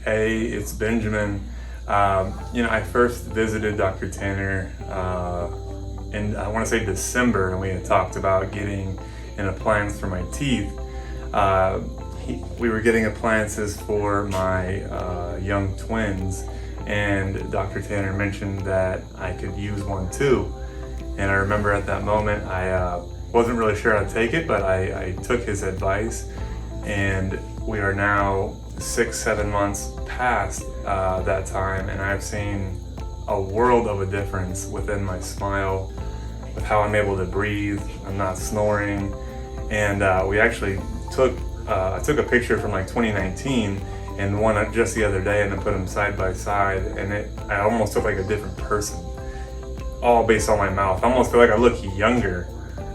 Hey, it's Benjamin. I first visited Dr. Tanner in, I want to say December, and we had talked about getting an appliance for my teeth. We were getting appliances for my young twins, and Dr. Tanner mentioned that I could use one too. And I remember at that moment, I wasn't really sure how to take it, but I took his advice, and we are now 6-7 months past that time, and I've seen a world of a difference within my smile, with how I'm able to breathe. I'm not snoring, and we actually I took a picture from like 2019 and one just the other day, and then put them side by side, and I almost look like a different person, all based on my mouth. I almost feel like I look younger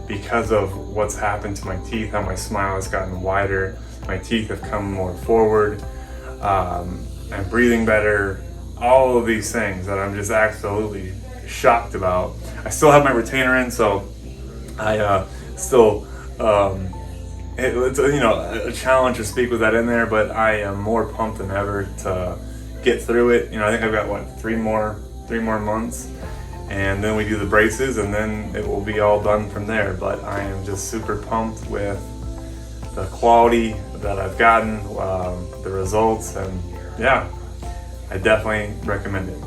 because of what's happened to my teeth, how my smile has gotten wider, my teeth have come more forward, I'm breathing better, all of these things that I'm just absolutely shocked about. I still have my retainer in, so I still, it's a challenge to speak with that in there, but I am more pumped than ever to get through it. I think I've got three more months, and then we do the braces, and then it will be all done from there. But I am just super pumped with the quality that I've gotten, the results, and yeah, I definitely recommend it.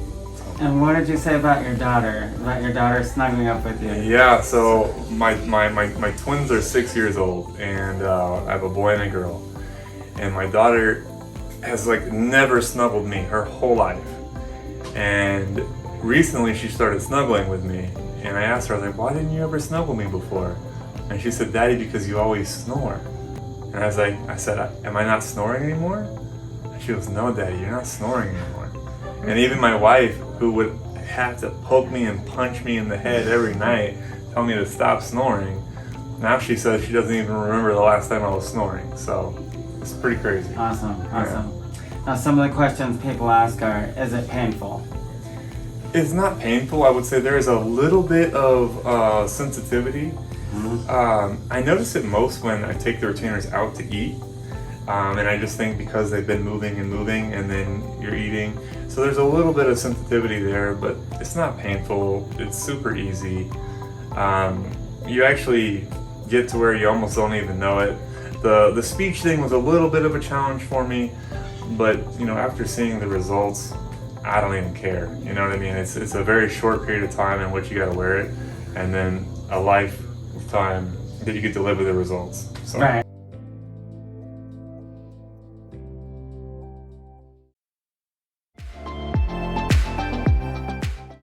And what did you say about your daughter? About your daughter snuggling up with you? Yeah, so my twins are 6 years old, and I have a boy and a girl. And my daughter has never snuggled me her whole life. And recently she started snuggling with me, and I asked her, I was like, why didn't you ever snuggle me before? And she said, Daddy, because you always snore. And I said, am I not snoring anymore? And she goes, no, Daddy, you're not snoring anymore. And even my wife, who would have to poke me and punch me in the head every night, tell me to stop snoring, now she says she doesn't even remember the last time I was snoring. So it's pretty crazy. Awesome. Now, some of the questions people ask are, is it painful? It's not painful. I would say there is a little bit of sensitivity. Mm-hmm. I notice it most when I take the retainers out to eat. And I just think because they've been moving and then you're eating. So there's a little bit of sensitivity there, but it's not painful. It's super easy. You actually get to where you almost don't even know it. The speech thing was a little bit of a challenge for me, but after seeing the results, I don't even care. You know what I mean? It's a very short period of time in which you gotta wear it, and then a lifetime that you get to live with the results. So. Right.